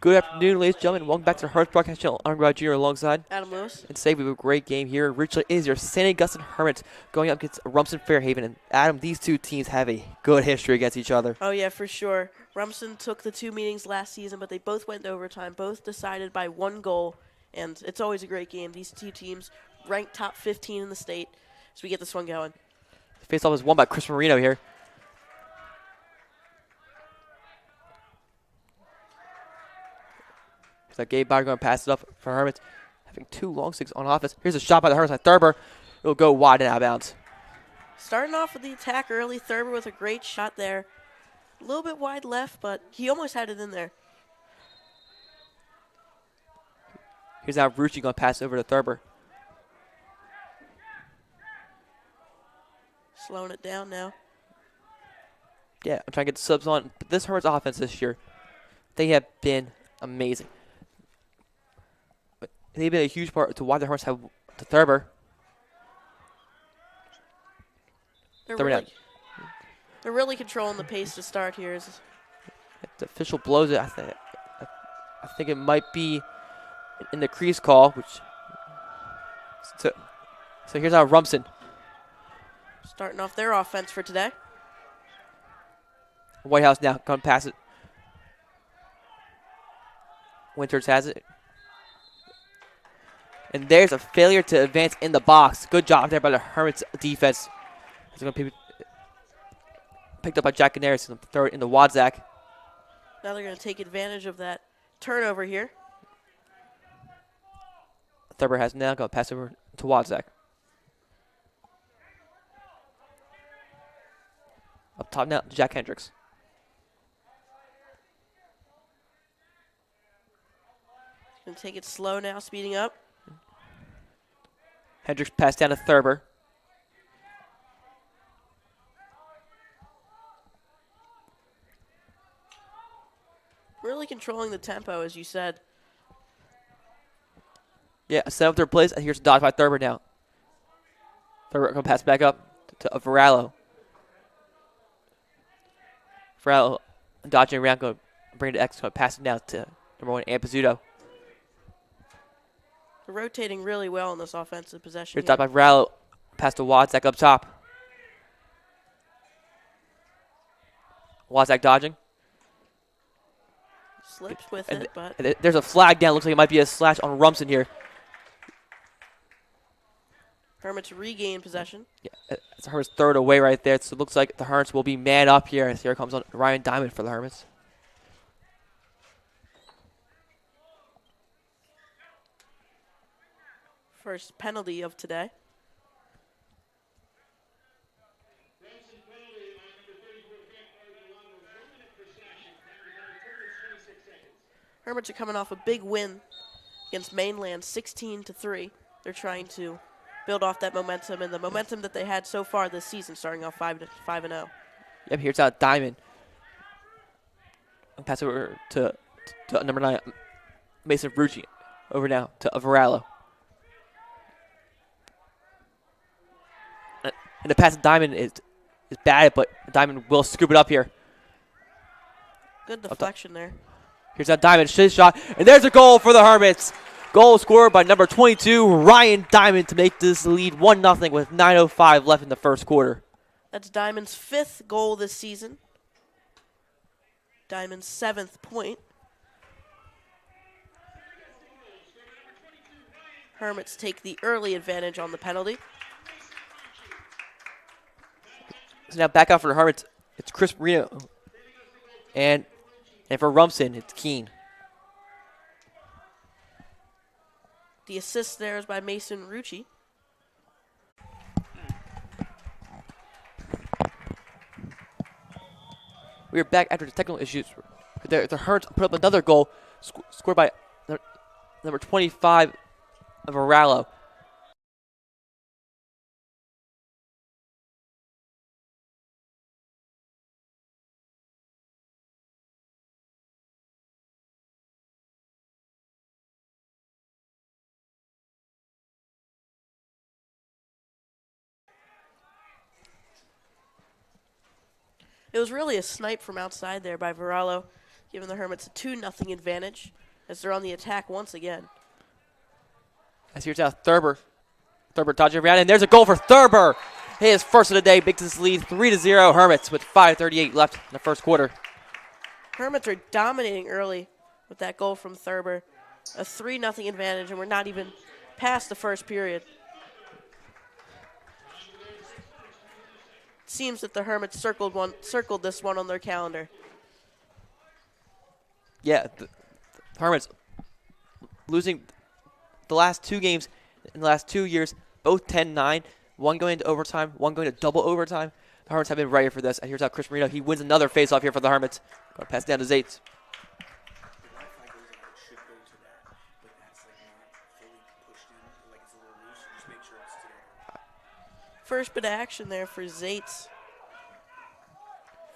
Good afternoon, ladies and gentlemen. Welcome back to the Hermits Broadcast Channel. I'm Rod Jr. alongside Adam Lewis. and today we have a great game here. Richland is your St. Augustine Hermits going up against Rumson-Fair. And Adam, these two teams have a good history against each other. Oh, yeah, for sure. Rumson took the two meetings last season, but they both went to overtime, both decided by one goal, and it's always a great game. These two teams ranked top 15 in the state, so we get this one going. The face-off is won by Chris Marino here. So Gabe Bauer going to pass it up for Hermits. Having two long sticks on offense. Here's a shot by the Hermits by Thurber. It'll go wide and out of bounds. Starting off with the attack early, Thurber with a great shot there. A little bit wide left, but he almost had it in there. Here's now Rucci going to pass over to Thurber. Slowing it down now. Yeah, I'm trying to get the subs on. But this Hermits offense this year, they have been amazing. They've been a huge part to why the Hermits have to Thurber. They're really controlling the pace to start here. The official blows it. I think it might be in the crease call. So here's how Rumson. Starting off their offense for today. Whitehouse now going to pass it. Winters has it. And there's a failure to advance in the box. Good job there by the Hermits defense. It's going to be picked up by Jack Canaris and throw it into Wadzak. Now they're going to take advantage of that turnover here. Thurber has now going to pass over to Wadzak. Up top now, Jack Hendricks. Going to take it slow now, speeding up. Hendricks passed down to Thurber. Really controlling the tempo, as you said. Yeah, set up their place, and here's a dodge by Thurber now. Thurber going to pass back up to Varallo. Varallo dodging around, going to bring it to X, going to pass it now to number 1, Ampizzuto. They're rotating really well in this offensive possession. Here's dodge by Varallo, pass to Wadzak up top. Wadzak dodging. Slips with it, but there's a flag down. Looks like it might be a slash on Rumson here. Hermits regain possession. Yeah, it's Hermits throw it away right there. So it looks like the Hermits will be man up here. As here comes on Ryan Diamond for the Hermits. First penalty of today. Hermits are coming off a big win against Mainland, 16-3. They're trying to build off that momentum and the momentum that they had so far this season, starting off 5-0. Yep, here's out Diamond. I'll pass over to number 9, Mason Rucci. Over now to Varallo. And the pass to Diamond is bad, but Diamond will scoop it up here. Good deflection there. Here's that Diamond, his shot, and there's a goal for the Hermits. Goal scored by number 22, Ryan Diamond, to make this lead 1-0 with 9:05 left in the first quarter. That's Diamond's 5th goal this season. Diamond's 7th point. Hermits take the early advantage on the penalty. So now back out for the Hermits, it's Chris Marino. And for Rumson, it's Keene. The assist there is by Mason Rucci. We are back after the technical issues. The Hermits put up another goal, scored by number 25 of Varallo. It was really a snipe from outside there by Varallo. giving the Hermits a 2-0 advantage as they're on the attack once again. As here's out Thurber. Thurber dodging around, and there's a goal for Thurber. His first of the day makes this lead 3-0 Hermits with 5:38 left in the first quarter. Hermits are dominating early with that goal from Thurber. A 3-0 advantage, and we're not even past the first period. Seems that the Hermits circled this one on their calendar. Yeah, the Hermits losing the last 2 games in the last 2 years, both 10-9, one going into overtime, one going to double overtime. The Hermits have been ready for this. And here's how Chris Marino, he wins another faceoff here for the Hermits. Going to pass down to Zates. First bit of action there for Zates.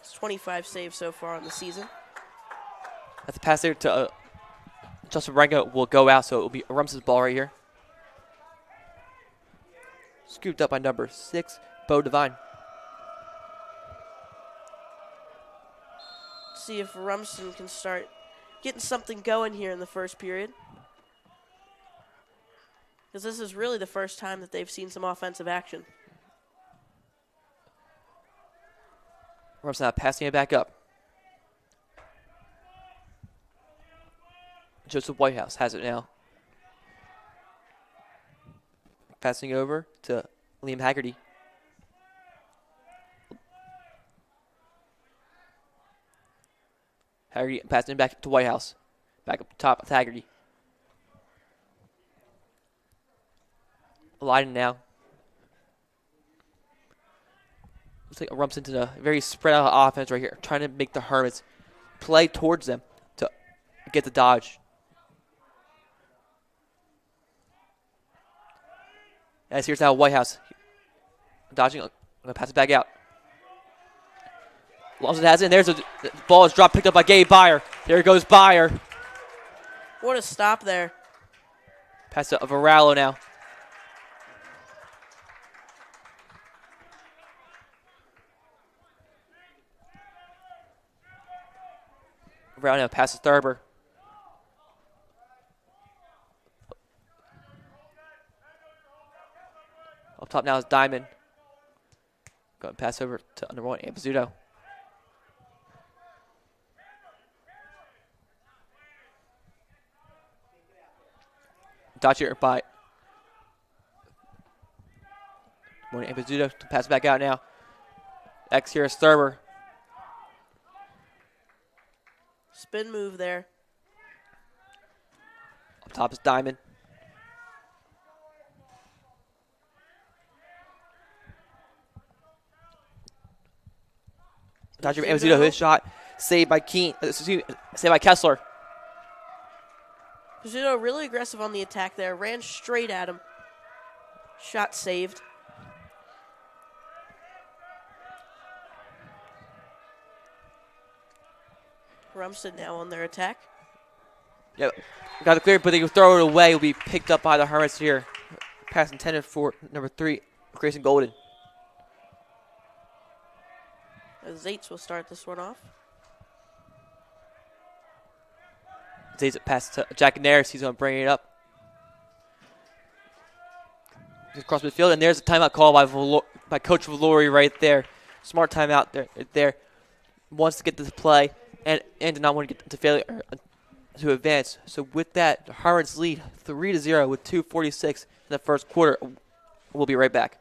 It's 25 saves so far on the season. That's a pass there to Justin Rango will go out, so it will be Rumson's ball right here. Scooped up by number 6, Bo Devine. See if Rumson can start getting something going here in the first period. Because this is really the first time that they've seen some offensive action. Rumson now passing it back up. Joseph Whitehouse has it now. Passing over to Liam Haggerty. Haggerty passing it back to Whitehouse. Back up top with Haggerty. Leiden now. Looks like Rumson to a very spread out offense right here, trying to make the Hermits play towards them to get the dodge. As here's now Whitehouse. Dodging. I'm going to pass it back out. Lawson has it, and there's the ball is dropped, picked up by Gabe Byer. There goes Byer. What a stop there. Pass to Varallo now. Varallo now passes Thurber. Up top now is Diamond. Going to pass over to number 1, Ampizuto. Dodge here by Morning Ampizuto to pass back out now. X here is Thurber. Spin move there. Up top is Diamond. Dodger Ampizuto, his shot saved by saved by Kessler. Pizzuto really aggressive on the attack there. Ran straight at him. Shot saved. Rumson now on their attack. Yep, got it clear, but they can throw it away. Will be picked up by the Hermits here. Pass intended for number 3, Grayson Golden. Zates will start this one off. Zates pass to Jack Naris. He's going to bring it up. Just across midfield, and there's a timeout call by Coach Valori right there. Smart timeout there. Wants to get this play and did not want to get to failure to advance. So with that, the Hermits lead 3-0 with 2:46 in the first quarter. We'll be right back.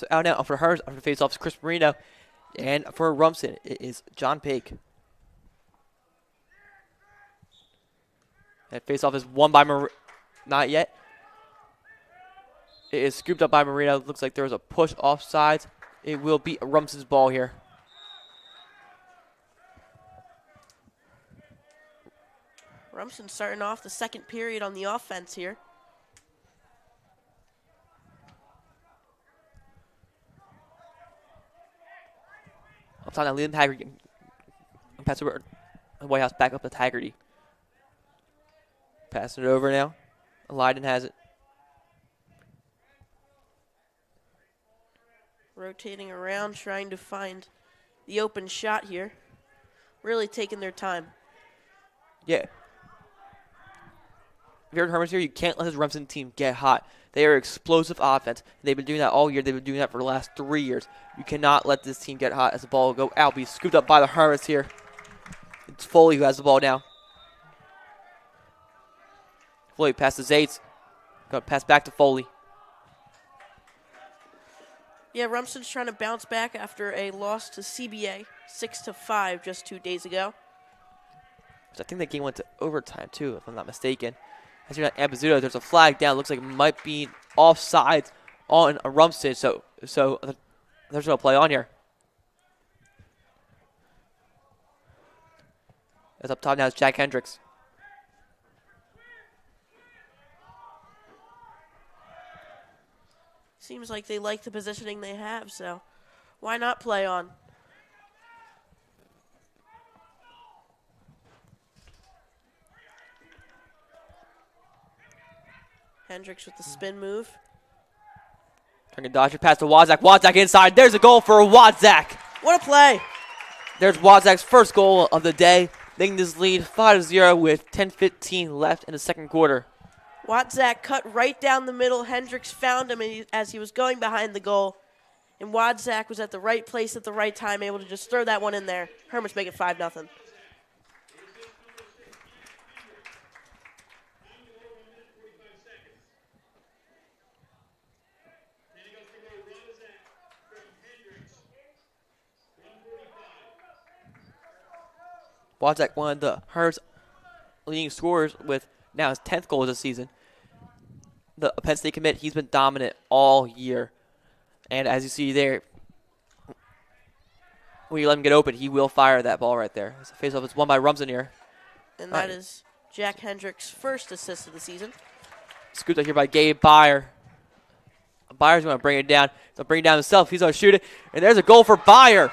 So out now for Hermits after face-off is Chris Marino. And for Rumson, it is John Pake. And face-off is won by not yet. It is scooped up by Marino. Looks like there was a push offsides. It will be Rumson's ball here. Rumson starting off the second period on the offense here. Up top now, Liam Haggerty. Pass over. White House back up to Haggerty. Passing it over now. Leiden has it. Rotating around, trying to find the open shot here. Really taking their time. Yeah. If you're Hermits here, you can't let this Rumson team get hot. They are explosive offense. They've been doing that all year. They've been doing that for the last 3 years. You cannot let this team get hot as the ball will go out. Be scooped up by the Hermits here. It's Foley who has the ball now. Foley passes Zates. Going to pass back to Foley. Yeah, Rumson's trying to bounce back after a loss to CBA, 6-5 just 2 days ago. So I think that game went to overtime too, if I'm not mistaken. As you're at Ambazuto, there's a flag down. Looks like it might be offsides on Rumson. So there's no play on here. As up top now is Jack Hendricks. Seems like they like the positioning they have, so why not play on? Hendricks with the spin move. Trying to dodge it past to Wadzak. Wadzak inside. There's a goal for Wadzak. What a play. There's Wadzak's first goal of the day, making this lead 5-0 with 10:15 left in the second quarter. Wadzak cut right down the middle. Hendricks found him as he was going behind the goal. And Wadzak was at the right place at the right time, able to just throw that one in there. Hermits make it 5-0. Wadzak, one of the Hermits' leading scorers with now his 10th goal of the season. The Penn State commit, he's been dominant all year. And as you see there, when you let him get open, he will fire that ball right there. As a face-off, it's won by Rumson here. And that is Jack Hendricks' first assist of the season. Scooped up here by Gabe Byer. Byer's going to bring it down. He'll bring it down himself. He's going to shoot it. And there's a goal for Byer.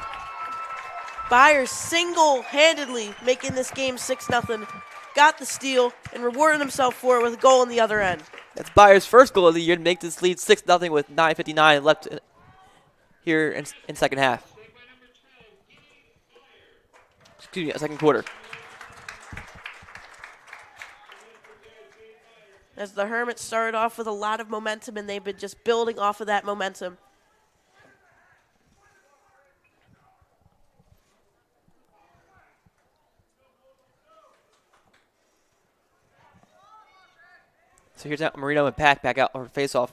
Byer single-handedly making this game 6-0. Got the steal and rewarded himself for it with a goal on the other end. That's Byer's first goal of the year to make this lead 6-0 with 9:59 left here in second half. Excuse me, second quarter. As the Hermits started off with a lot of momentum, and they've been just building off of that momentum. So here's Marino and Pack back out for face-off.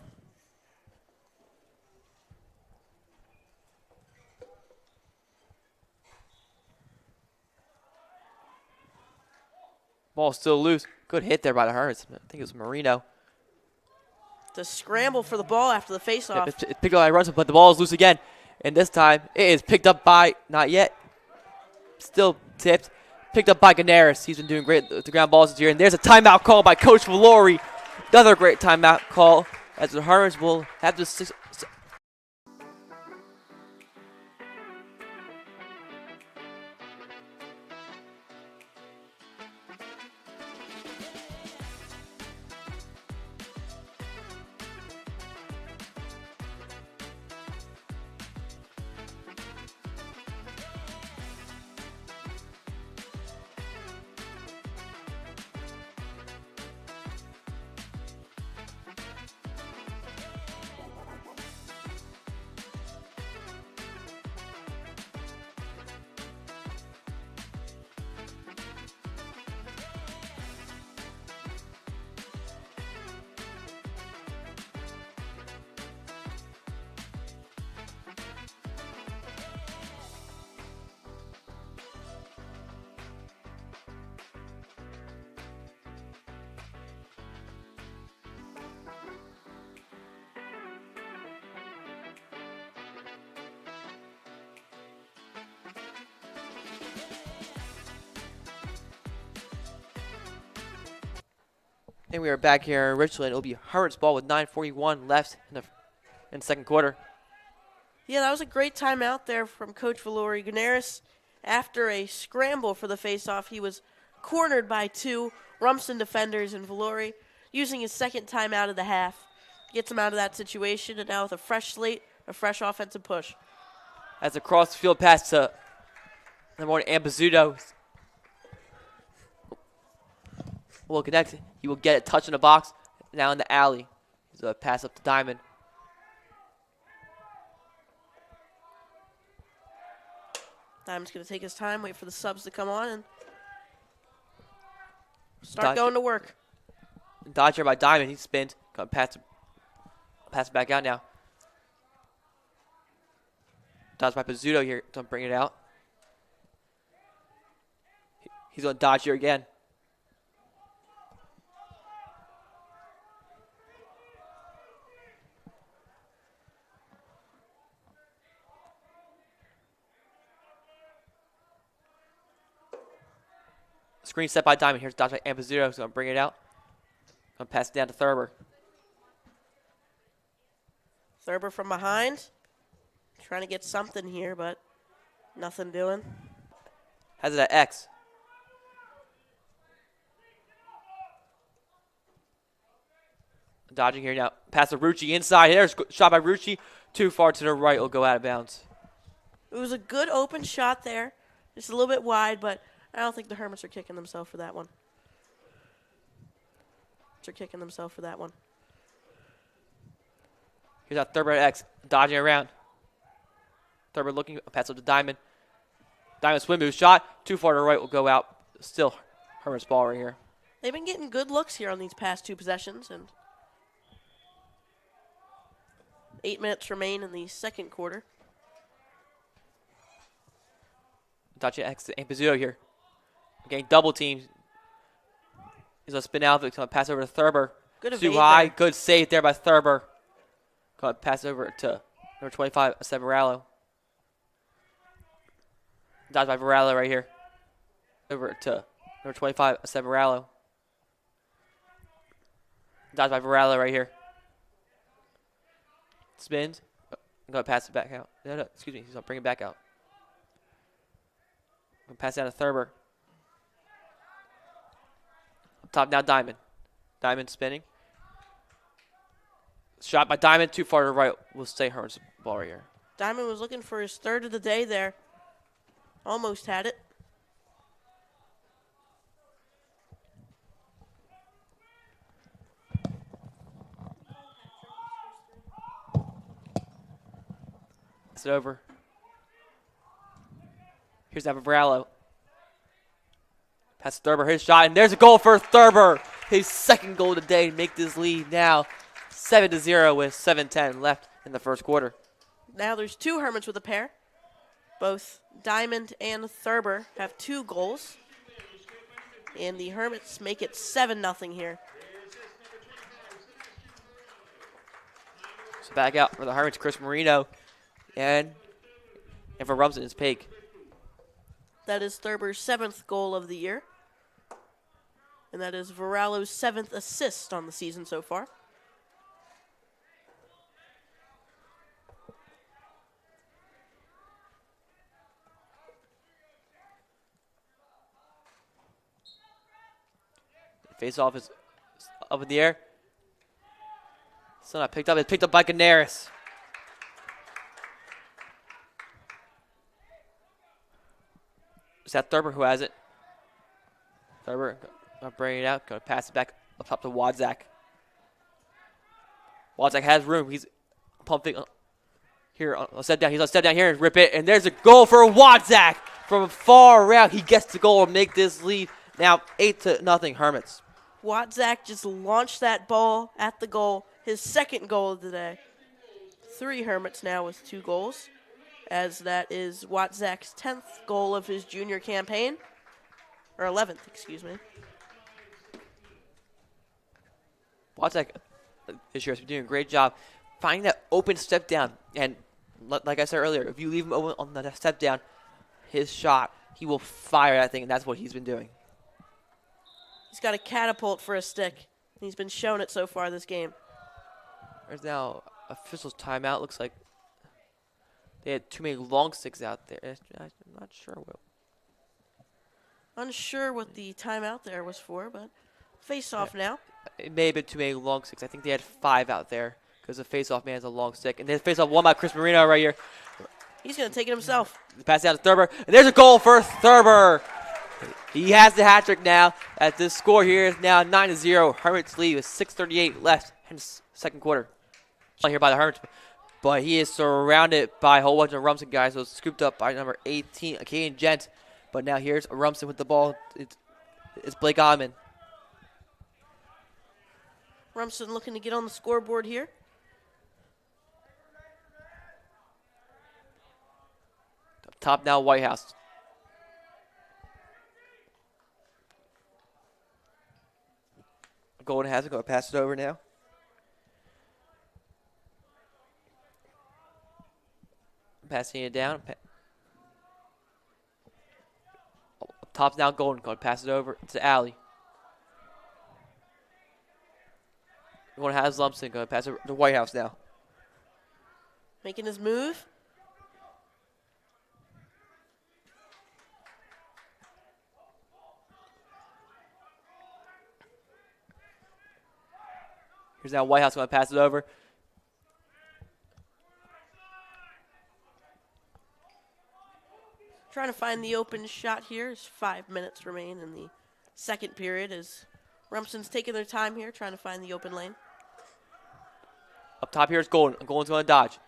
Ball still loose. Good hit there by the Hermits. I think it was Marino. The scramble for the ball after the face-off. It's picked up by Rumson, but the ball is loose again. And this time, it is picked up by, not yet, still tipped. Picked up by Ganaris. He's been doing great with the ground balls this year. And there's a timeout call by Coach Valori. Another great timeout call as the Hermits will have this And we are back here in Richland. It'll be Hermits ball with 9:41 left in the second quarter. Yeah, that was a great timeout there from Coach Valori. Gunaris, after a scramble for the faceoff, he was cornered by two Rumson defenders, and Valori, using his second timeout of the half, gets him out of that situation, and now with a fresh slate, a fresh offensive push. As a cross-field pass to number 1, Ambizzuto. Will connect. He will get a touch in the box. Now in the alley. He's a pass up to Diamond. Diamond's going to take his time, wait for the subs to come on, and start going to work. Dodge here by Diamond. He spins. Gonna pass it back out now. Dodge by Pizzuto here. Don't bring it out. He's going to dodge here again. Screen set by Diamond. Here's dodge by Ambizzuto. He's going to bring it out. Going to pass it down to Thurber. Thurber from behind. Trying to get something here, but nothing doing. Has it at X. Dodging here now. Pass to Rucci inside. There's a shot by Rucci. Too far to the right. Will go out of bounds. It was a good open shot there. Just a little bit wide, but I don't think the Hermits are kicking themselves for that one. Here's that Thurber at X. Dodging around. Thurber looking. Pass up to Diamond. Diamond swim move. Shot. Too far to the right. Will go out. Still Hermits ball right here. They've been getting good looks here on these past two possessions, and 8 minutes remain in the second quarter. Dodge at X to Ambizzuto here. Getting double teamed. He's going to spin out. He's going to pass over to Thurber. Good Too evade high. there. Good save there by Thurber. Going to pass over to number 25, Severallo. Dodge by Varallo right here. Over to number 25, Severallo. Dodge by Varallo right here. Spins. I'm going to pass it back out. No, excuse me. He's going to bring it back out. I'm going to pass it down to Thurber. Top now, Diamond. Diamond spinning. Shot by Diamond. Too far to the right. We'll stay Hermits ball right here. Diamond was looking for his third of the day there. Almost had it. Pass it over. Here's Varallo. Pass to Thurber. His shot. And there's a goal for Thurber. His second goal today to make this lead now 7-0 with 7:10 left in the first quarter. Now there's two Hermits with a pair. Both Diamond and Thurber have 2 goals. And the Hermits make it 7-0 here. So back out for the Hermits, Chris Marino. And for Rumson, it's Pake. That is Thurber's 7th goal of the year. And that is Varallo's 7th assist on the season so far. Face off is up in the air. Still not picked up. It's picked up by Gunaris. Is that Thurber who has it? Thurber gonna bring it out. Gonna pass it back up top to Wadzak. Wadzak has room. He's pumping here. On step down. He's on step down here and rip it. And there's a goal for Wadzak from far around. He gets the goal and make this lead now 8-0 Hermits. Wadzak just launched that ball at the goal. His second goal of the day. 3 Hermits now with 2 goals, as that is Wadzak's 10th goal of his junior campaign. Or 11th, excuse me. Wadzak this year has been doing a great job finding that open step down. And like I said earlier, if you leave him open on the step down, his shot, he will fire that thing, and that's what he's been doing. He's got a catapult for a stick. He's been shown it so far this game. There's now officials timeout. Looks like they had too many long sticks out there. I'm not sure what. Unsure what the timeout there was for, but face-off now. It may have been too many long sticks. I think they had 5 out there because the face-off man has a long stick. And then face-off won by Chris Marino right here. He's going to take it himself. The pass out to Thurber. And there's a goal for Thurber. He has the hat trick now. As this score here is now 9-0. Hermits lead with 6:38 left in the second quarter. Here by the Hermits. But he is surrounded by a whole bunch of Rumson guys. So it's scooped up by number 18, Acadian Gent. But now here's Rumson with the ball. It's Blake Ottman. Rumson looking to get on the scoreboard here. Up top now, White House. Golden has it. Going to pass it over now. Passing it down. Up top's now Golden. Going to pass it over to Alley. Going to have Lumpson. Going to pass it to White House now. Making his move. Here's now White House going to pass it over. Trying to find the open shot here as 5 minutes remain in the second period as Rumson's taking their time here trying to find the open lane. Up top here is Golden. Golden's going to dodge.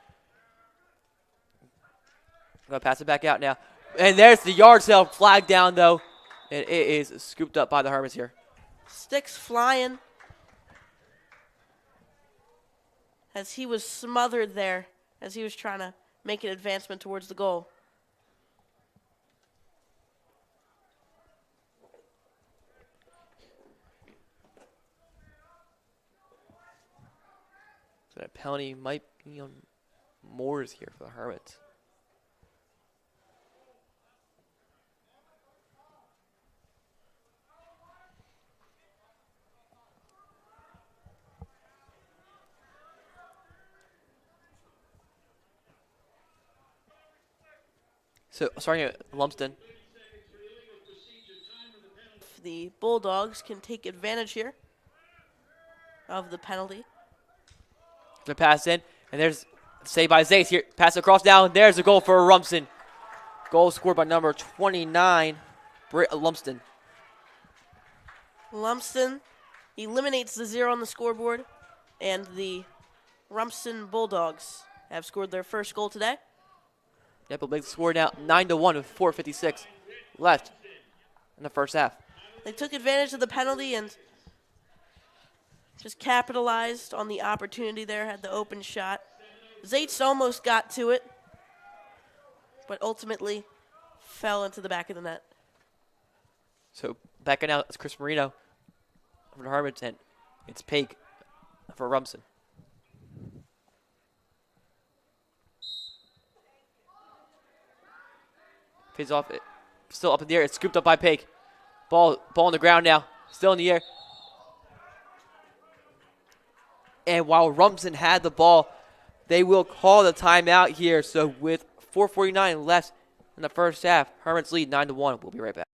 Going to pass it back out now. And there's the yard sale flag down, though. And it is scooped up by the Hermits here. Sticks flying as he was smothered there as he was trying to make an advancement towards the goal. So that penalty might be on Moores here for the Hermits. So, starting at Lumsden. The Bulldogs can take advantage here of the penalty. The pass in, and there's saved by Zace here. Pass across down. There's a goal for Rumson. Goal scored by number 29, Britt Lumsden. Lumsden eliminates the 0 on the scoreboard, and the Rumson Bulldogs have scored their first goal today. Yep, a big score now, 9-1 with 4:56 left in the first half. They took advantage of the penalty and just capitalized on the opportunity there, had the open shot. Zates almost got to it, but ultimately fell into the back of the net. So backing out is Chris Marino from the Hermits, and it's Pake for Rumson. Fades off. Still up in the air. It's scooped up by Pake. Ball on the ground now. Still in the air. And while Rumson had the ball, they will call the timeout here. So with 4:49 left in the first half, Hermits lead 9-1. We'll be right back.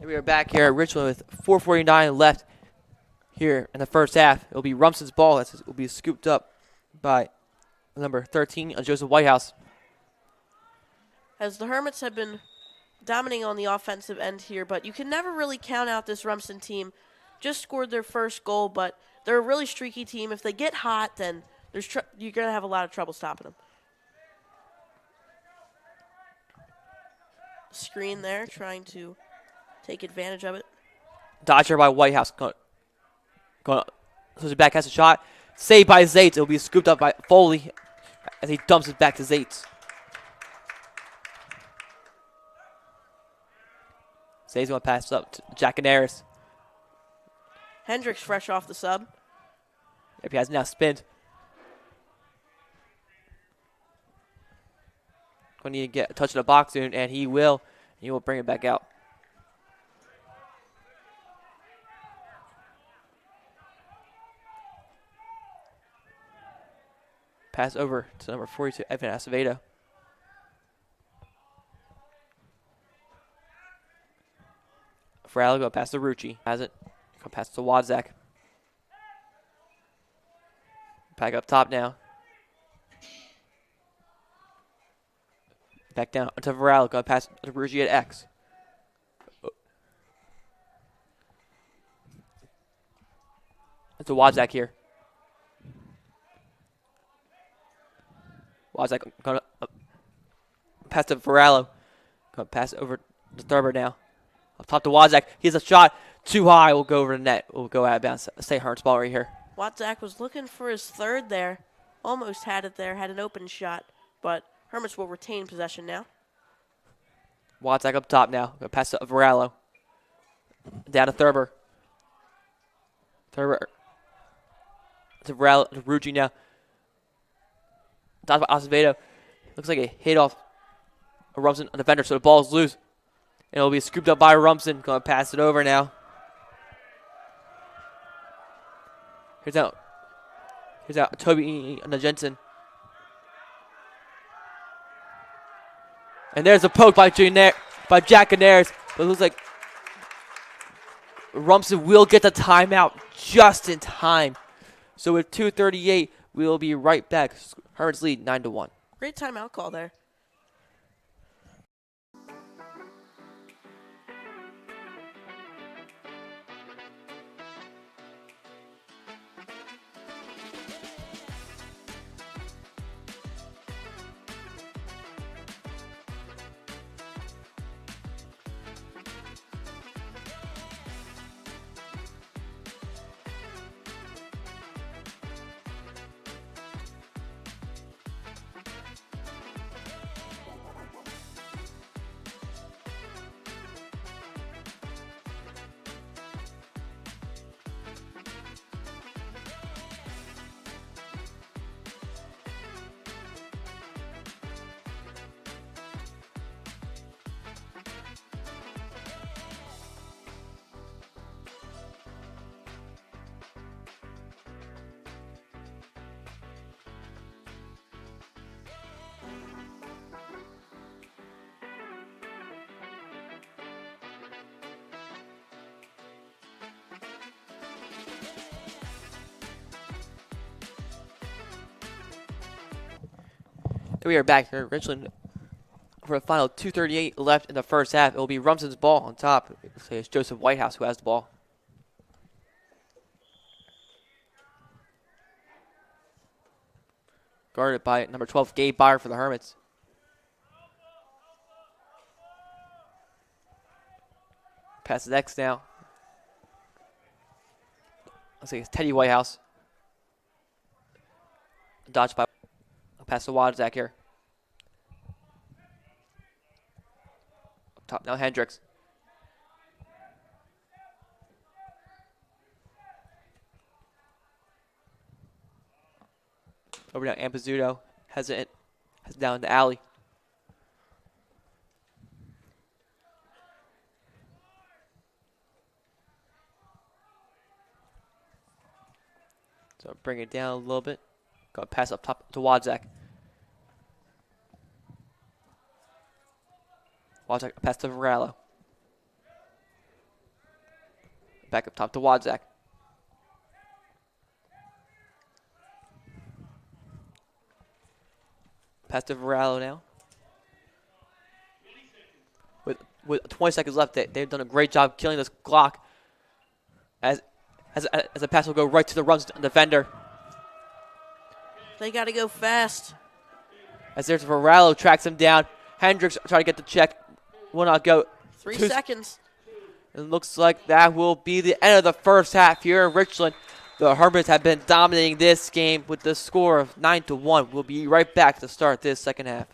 We are back here at Richmond with 4:49 left here in the first half. It will be Rumson's ball that will be scooped up by number 13, Joseph Whitehouse. as the Hermits have been dominating on the offensive end here, but you can never really count out this Rumson team. Just scored their first goal, but they're a really streaky team. If they get hot, then you're going to have a lot of trouble stopping them. Screen there, trying to take advantage of it. Dodger by Whitehouse. Going so back has a shot. Saved by Zaitz. It will be scooped up by Foley as he dumps it back to Zaitz. Zaitz going to pass it up to Jack Canaris. Hendricks fresh off the sub. Yep, he has now spinned. Going to need to get a touch of the box soon, and he will. He will bring it back out. Pass over to number 42, Evan Acevedo. Farrell going to pass to Rucci. Has it. Going to pass to Wadzak. Back up top now. Back down to Varela. Going to pass to Rucci at X. It's a Wadzak here. Wadzak going to pass to Varela. Going to pass over to Thurber now. Up top to Wadzak. He has a shot too high. We'll go over the net. We'll go out of bounds. Stay Hermits ball right here. Wadzak was looking for his third there. Almost had it there. Had an open shot. But Hermits will retain possession now. Wadzak up top now. Going to pass to Varela. Down to Thurber. Thurber to Varela. To Rucci now. Down by Acevedo. Looks like a hit off a Rumson defender. So the ball is loose. And it'll be scooped up by Rumson. Going to pass it over now. Here's out Toby Jensen. And there's a poke by Jack Canaris. But it looks like Rumson will get the timeout just in time. So with 2:38, we'll be right back. Hermits lead 9-1. Great timeout call there. We are back here in Richland for a final 2:38 left in the first half. It will be Rumson's ball on top. It's Joseph Whitehouse who has the ball. Guarded by number 12, Gabe Byer for the Hermits. Passes X now. Looks like it's Teddy Whitehouse. Dodged by. Pass to Wadzak here. Up top now, Hendricks. Over now, Ampezzuto. Has it down in the alley. So bring it down a little bit. Go pass up top to Wadzak. Wadzak pass to Varela. Back up top to Wadzak. Pass to Varela now. with 20 seconds left. They've done a great job killing this clock. As a pass will go right to the Rumson defender. They got to go fast. As there's Varallo tracks him down. Hendricks trying to get the check. Will not go. 3 seconds. It looks like that will be the end of the first half here in Richland. The Hermits have been dominating this game with the score of 9-1. We'll be right back to start this second half.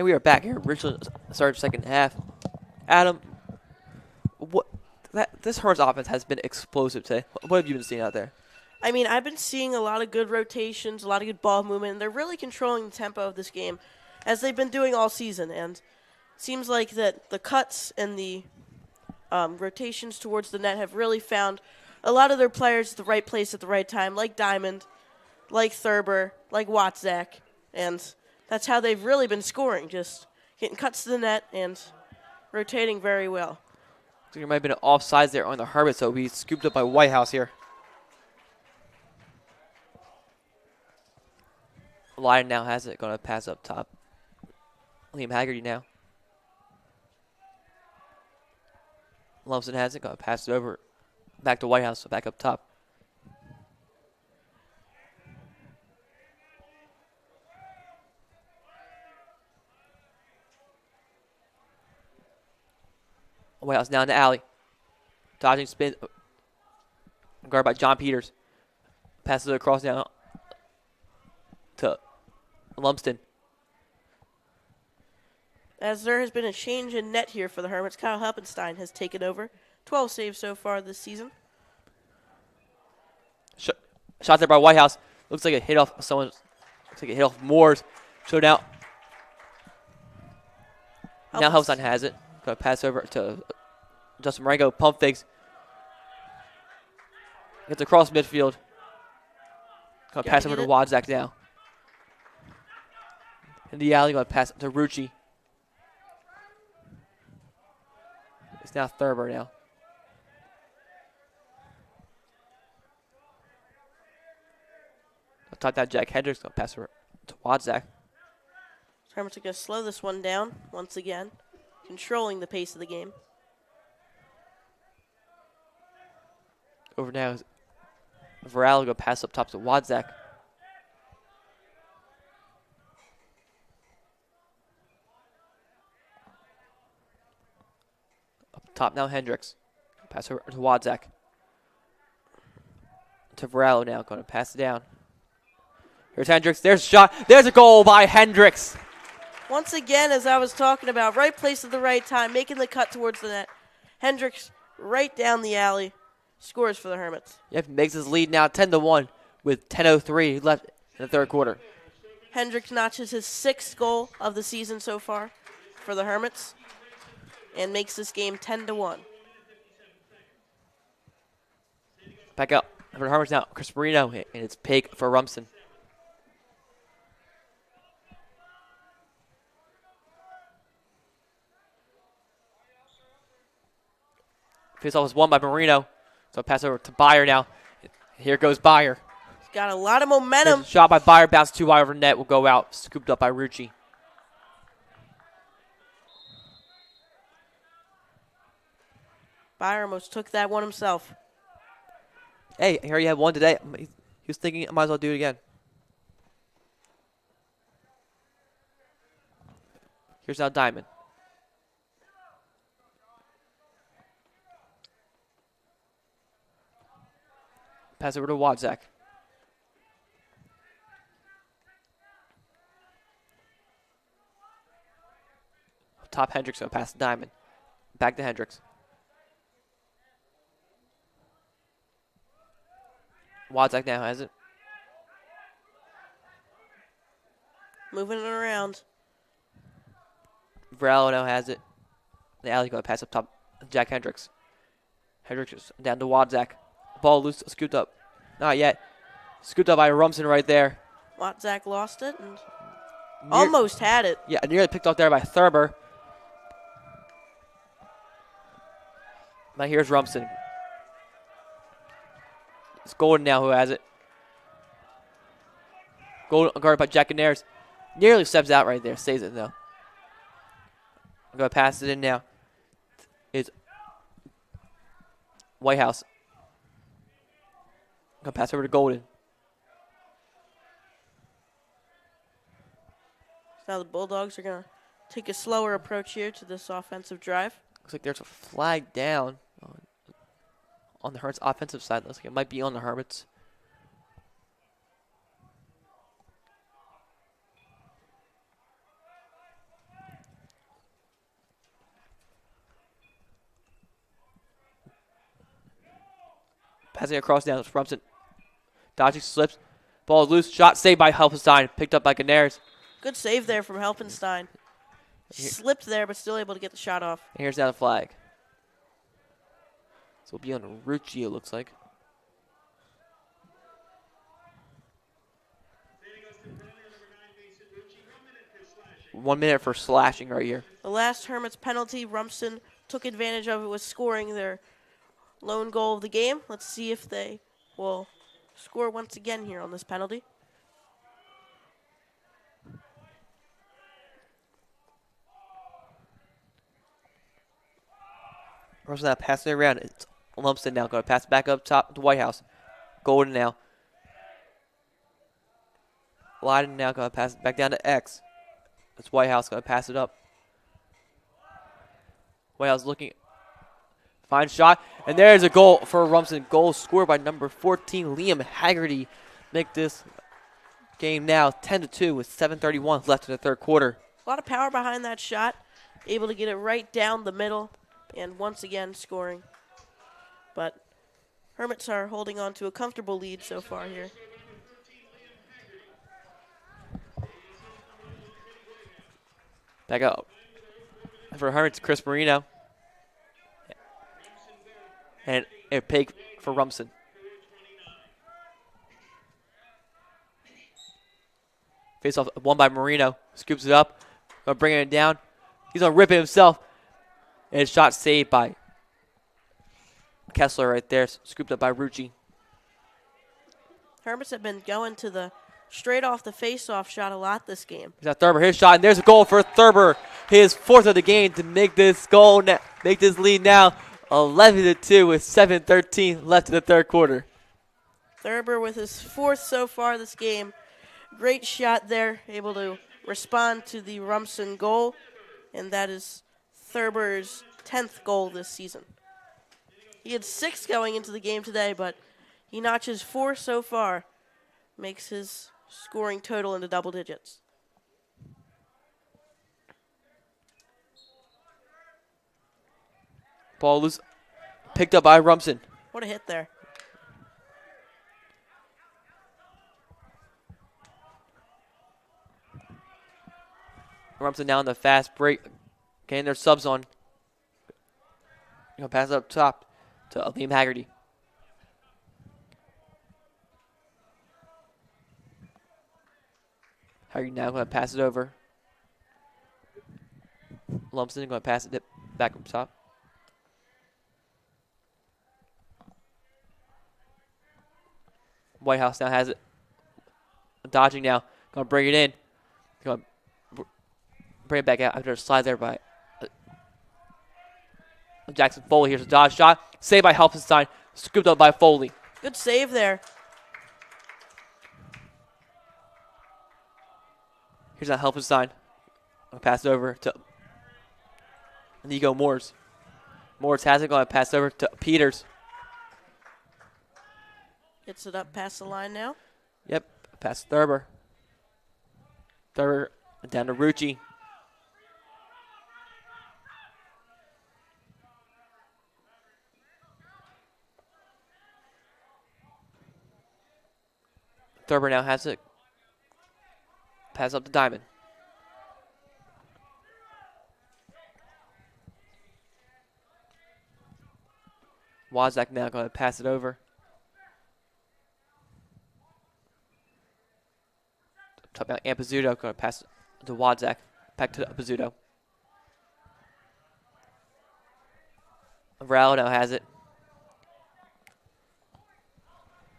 And we are back here. Richland started second half. Adam, this Hermits offense has been explosive today. What have you been seeing out there? I mean, I've been seeing a lot of good rotations, a lot of good ball movement, and they're really controlling the tempo of this game, as they've been doing all season. And it seems like that the cuts and the rotations towards the net have really found a lot of their players at the right place at the right time, like Diamond, like Thurber, like Watzak, and that's how they've really been scoring, just getting cuts to the net and rotating very well. There might have been an offsides there on the Hermits, so we scooped up by Whitehouse here. Lyon now has it, going to pass up top. Liam Haggerty now. Lumsden has it, going to pass it over. Back to Whitehouse, so back up top. Whitehouse down the alley. Dodging spin. Guarded by John Peters. Passes it across now to Lumsden. As there has been a change in net here for the Hermits, Kyle Heppenstein has taken over. 12 saves so far this season. Shot there by Whitehouse. Looks like a hit off someone. Looks like a hit off Moore's. So now Heppenstein has it. Going to pass over to Justin Marengo. Pump fakes. Gets across midfield. Going to pass over to Wadzak now. In the alley, going to pass to Rucci. It's now Thurber now. I'll talk that Jack Hendricks. Going to pass over to Wadzak. Hermits are going to slow this one down once again, controlling the pace of the game. Over now is Varela going to pass up top to Wadzak. Top now, Hendricks. Pass over to Wadzak. To Varela now, going to pass it down. Here's Hendricks. There's a shot. There's a goal by Hendricks. Once again, as I was talking about, right place at the right time, making the cut towards the net. Hendricks right down the alley, scores for the Hermits. Yep, makes his lead now 10-1 with 10:03 left in the third quarter. Hendricks notches his 6th goal of the season so far for the Hermits and makes this game 10-1. Back up for the Hermits now. Chris Marino, and it's Pig for Rumson. Faceoff was won by Marino. So pass over to Byer now. Here goes Byer. He's got a lot of momentum. Shot by Byer, bounced too wide over net, will go out. Scooped up by Rucci. Byer almost took that one himself. Hey, here you have one today. He was thinking I might as well do it again. Here's now Diamond. Pass over to Wadzak. Top Hendricks, so pass to Diamond. Back to Hendricks. Wadzak now has it. Moving it around. Varela now has it. The alley going to pass up top. Jack Hendricks. Hendricks is down to Wadzak. Ball loose, scooped up. Not yet. Scooped up by Rumson right there. Wadzak lost it and almost had it. Yeah, nearly picked off there by Thurber. Now here's Rumson. It's Golden now who has it. Golden guarded by Jack Canaris. Nearly steps out right there. Saves it though. I'm going to pass it in now. It's Whitehouse. I'm going to pass over to Golden. Now the Bulldogs are going to take a slower approach here to this offensive drive. Looks like there's a flag down on the Hermits offensive side. Looks like it might be on the Hermits. Passing across now. Rumson. Dodging slips. Ball is loose. Shot saved by Helpenstein. Picked up by Canaris. Good save there from Helpenstein. Slipped there, but still able to get the shot off. And here's now the flag. So it'll be on Rucci, it looks like. One minute for slashing right here. The last Hermits penalty, Rumson took advantage of it with scoring their lone goal of the game. Let's see if they will score once again here on this penalty. Rumson now passing it around. It's Lumsden now. Going to pass it back up top to Whitehouse. Golden now. Lyden now going to pass it back down to X. It's Whitehouse going to pass it up. Whitehouse looking. Fine shot. And there's a goal for Rumson. Goal scored by number 14, Liam Haggerty. Make this game now 10-2 with 7:31 left in the third quarter. A lot of power behind that shot. Able to get it right down the middle. And once again scoring. But Hermits are holding on to a comfortable lead so far here. Back up. For Hermits, Chris Marino. And a pick for Rumson. Face off, won by Marino. Scoops it up. Gonna bring it down. He's gonna rip it himself. And it's shot saved by Kessler right there. Scooped up by Rucci. Hermits have been going to the straight off the face-off shot a lot this game. Here's Thurber, his shot, and there's a goal for Thurber. His fourth of the game to make this goal, make this lead now 11-2 with 7:13 left in the third quarter. Thurber with his fourth so far this game. Great shot there, able to respond to the Rumson goal, and that is Thurber's 10th goal this season. He had 6 going into the game today, but he notches 4 so far, makes his scoring total into double digits. Ball loose, picked up by Rumson. What a hit there. Rumson now on the fast break. Getting their subs on. Gonna pass it up top to Liam Haggerty. Haggerty now gonna pass it over. Lumsden gonna pass it back up top. Whitehouse now has it. Dodging now. Gonna bring it in. Gonna bring it back out after a slide there by Jackson Foley. Here's a dodge shot. Saved by Helpenstein. Scooped up by Foley. Good save there. Here's that Helpenstein. I'll pass it over to Inigo Moores. Moores has it. Going to pass it over to Peters. Gets it up past the line now. Yep. Pass to Thurber. Thurber down to Rucci. Thurber now has it. Pass up to Diamond. Wozak now going to pass it over. Talk about Ampizzuto going to pass it to Wozak. Back to Ampizzuto. Rao now has it.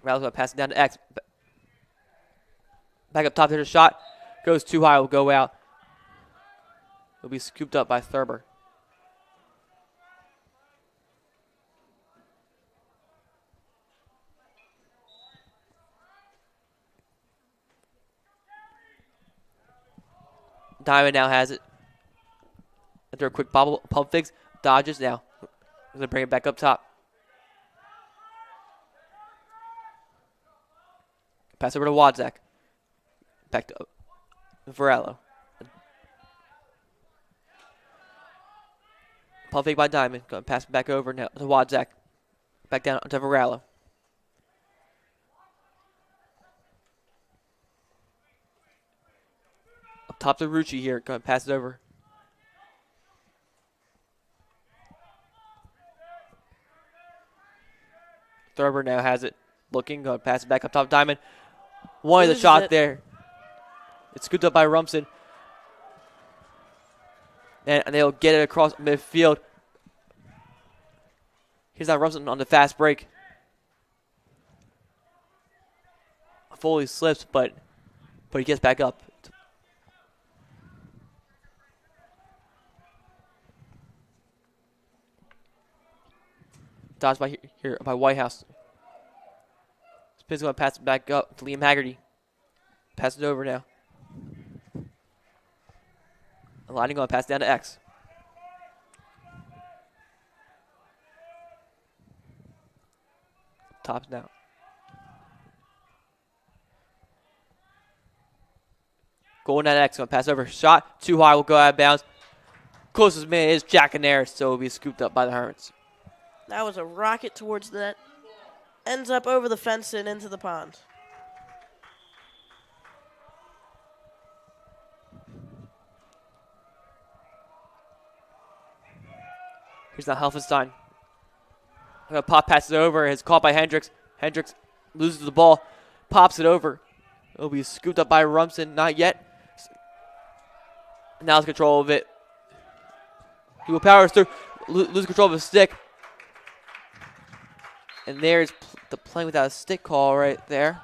Rao's going to pass it down to X. Back up top, there's a shot. Goes too high, will go out. Will be scooped up by Thurber. Diamond now has it. After a quick pump fix, dodges now. Going to bring it back up top. Pass over to Wozak. Back to Varello. Pump fake by Diamond. Going to pass it back over now to Wozak. Back down to Varello. top to Rucci here. Going to pass it over. Thurber now has it. Looking. Going to pass it back up top. Diamond. One of the shot there. It's scooped up by Rumson. And they'll get it across midfield. Here's now Rumson on the fast break. Fully slips, but he gets back up. Dodged by Whitehouse. Spins going to pass it back up to Liam Haggerty. Pass it over now. Lining going to pass down to X. Tops now. Golden at X. Going to pass over. Shot. Too high. Will go out of bounds. Closest man is Jack Anaris, so it will be scooped up by the Hermits. That was a rocket towards the net. Ends up over the fence and into the pond. Here's now Helfenstein. Pop passes over. It's caught by Hendricks. Hendricks loses the ball. Pops it over. It'll be scooped up by Rumson. Not yet. Now it's control of it. He will power through. Lose control of his stick. And there's the playing without a stick call right there.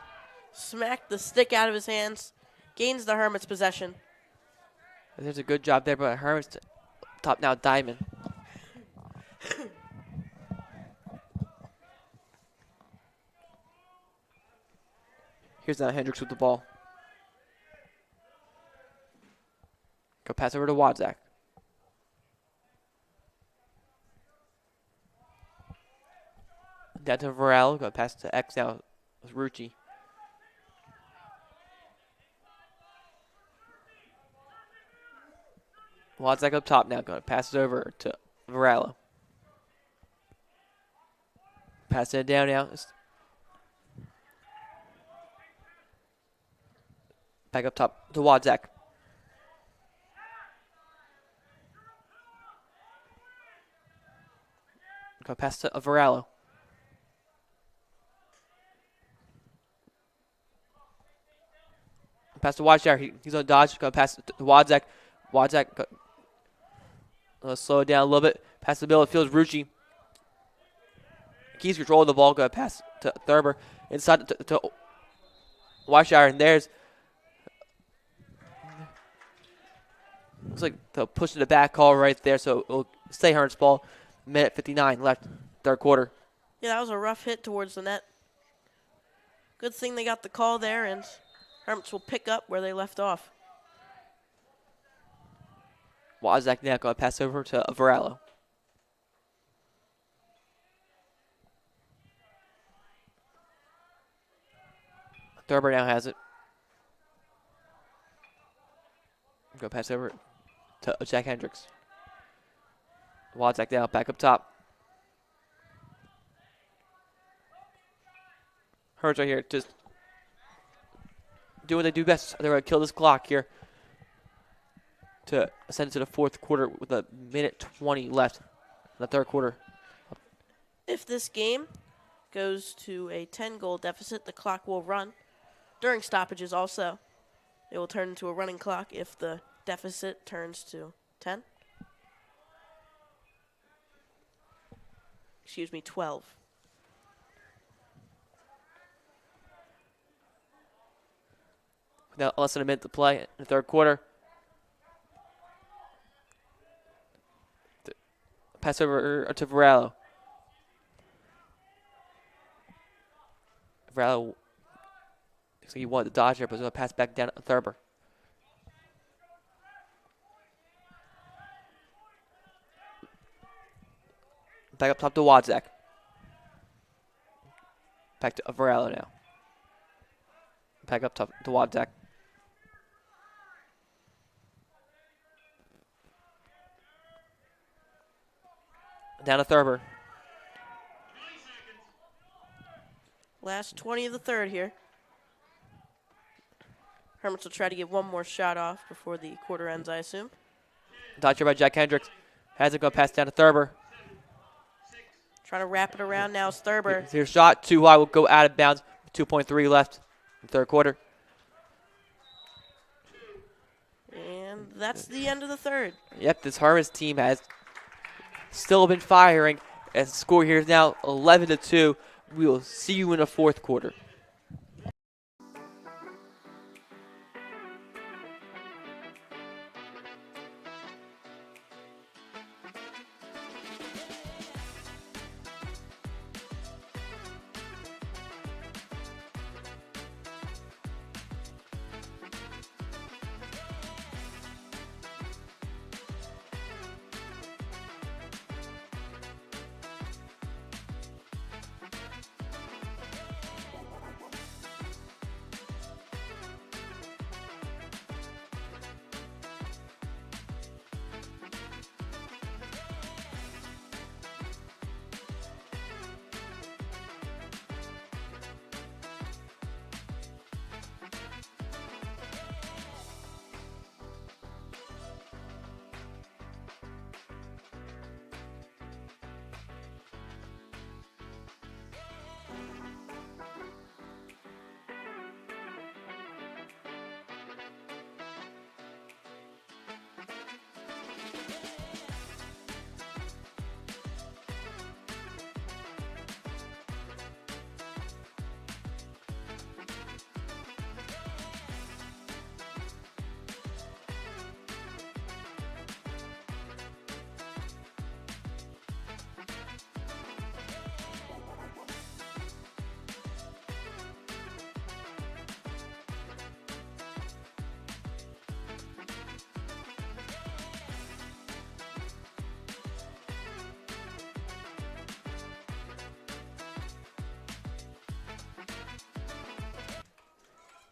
Smacked the stick out of his hands. Gains the Hermits possession. And there's a good job there by Hermits. Top now, Diamond. Here's now Hendricks with the ball. Go pass over to Wadzak. Down to Varel. Go pass to X now with Rucci. Wadzak up top now. Going to pass it over to Varela. Pass it down now. Back up top to Wadzak. Go pass to Varela. Pass to Wadzak. He's on dodge. Go pass to Wadzak. Wadzak. Let's slow it down a little bit. Pass the middle of the field. Rucci. Keeps control of the ball. Go pass to Thurber. Inside to Weishire. And there's. Looks like they'll push to the back call right there. So it'll stay Hermits ball. Minute 59 left. Third quarter. Yeah, that was a rough hit towards the net. Good thing they got the call there, and Hermits will pick up where they left off. Wadzak now going to pass over to Varela. Thurber now has it. Go pass over to Jack Hendricks. Wadzak now back up top. Hermits right here, just do what they do best. They're going to kill this clock here to ascend to the fourth quarter with a minute 20 left in the third quarter. If this game goes to a 10-goal deficit, the clock will run. During stoppages also, it will turn into a running clock if the deficit turns to 10. 12. Now less than a minute to play in the third quarter. Pass over to Varela. Varela looks like he wanted to dodge there, but he's going to pass back down to Thurber. Back up top to Wadzak. Back to Varela now. Back up top to Wadzak. Down to Thurber. Last 20 of the third here. Hermits will try to get one more shot off before the quarter ends, I assume. Dodge here by Jack Hendricks. Has it go pass down to Thurber. Trying to wrap it around now is Thurber. Here's shot too high. Will go out of bounds. 2.3 left in the third quarter. And that's the end of the third. Yep, this Hermits team has still been firing. As the score here is now 11-2. We will see you in the fourth quarter.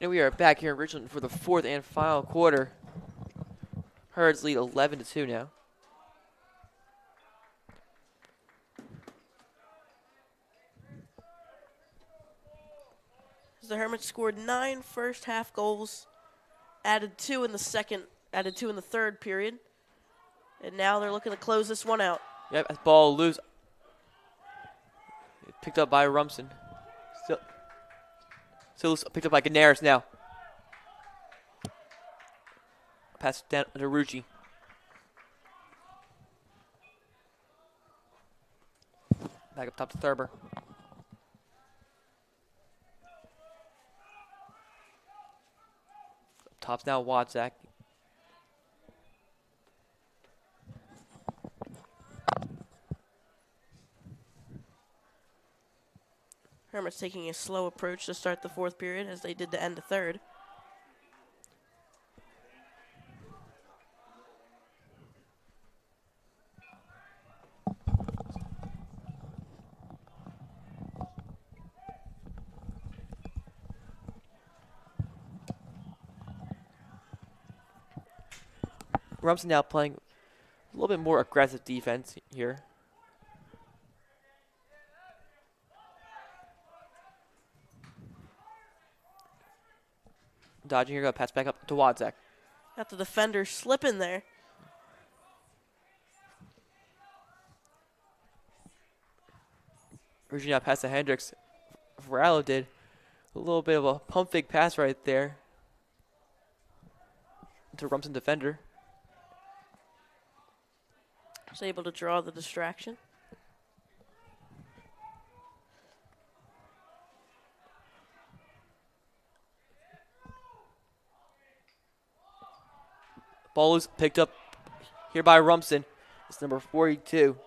And we are back here in Richland for the fourth and final quarter. Herds lead 11-2 now. The Hermits scored 9 first-half goals, added 2 in the third period, and now they're looking to close this one out. Yep, as ball loose. Picked up by Rumson. Still picked up by Canaris now. Pass down to Rucci. Back up top to Thurber. Top's now Wadzak. Hermits taking a slow approach to start the fourth period as they did to end the third. Rumson now playing a little bit more aggressive defense here. Dodging here, go pass back up to Wadzak. Got the defender slipping there. Rucci now pass to Hendricks. Varallo did a little bit of a pump fake pass right there to Rumson defender. Was able to draw the distraction. Ball is picked up here by Rumson. It's number 42.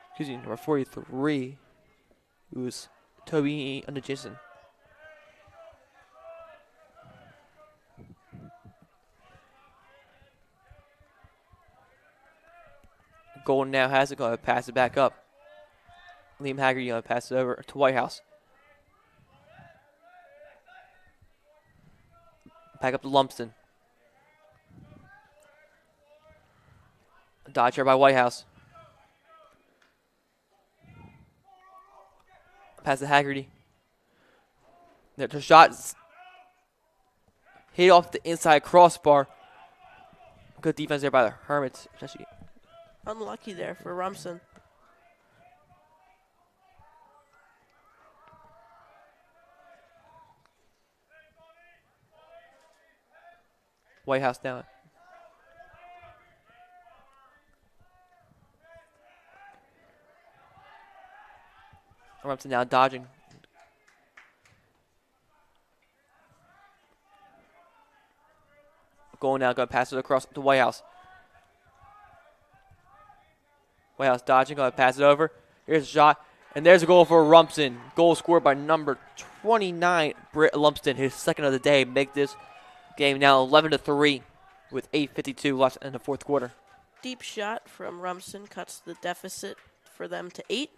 Excuse me, number 43. It was Toby Jason. Golden now has it, going to pass it back up. Liam Haggerty going to pass it over to Whitehouse. Back up to Lumsden. Dodge here by Whitehouse. Pass to Haggerty. There's a shot hit off the inside crossbar. Good defense there by the Hermits. Especially. Unlucky there for Rumson. White House down. Rumson now dodging. Going now, going to pass it across to White House. White House dodging, going to pass it over. Here's a shot, and there's a goal for Rumson. Goal scored by number 29, Britt Lumsden, his second of the day. Make this game now 11-3 with 8:52 left in the fourth quarter. Deep shot from Rumson cuts the deficit for them to 8.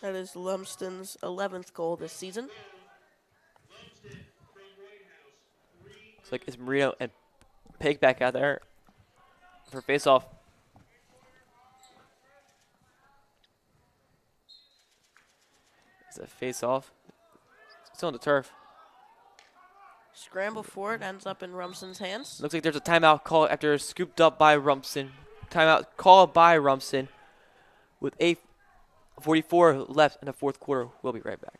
That is Lumsden's 11th goal this season. Looks like it's Marino and Pig back out there for face-off. It's a face-off. Still on the turf. Scramble for it, ends up in Rumson's hands. Looks like there's a timeout call after scooped up by Rumson. Timeout called by Rumson with 8:44 left in the fourth quarter. We'll be right back.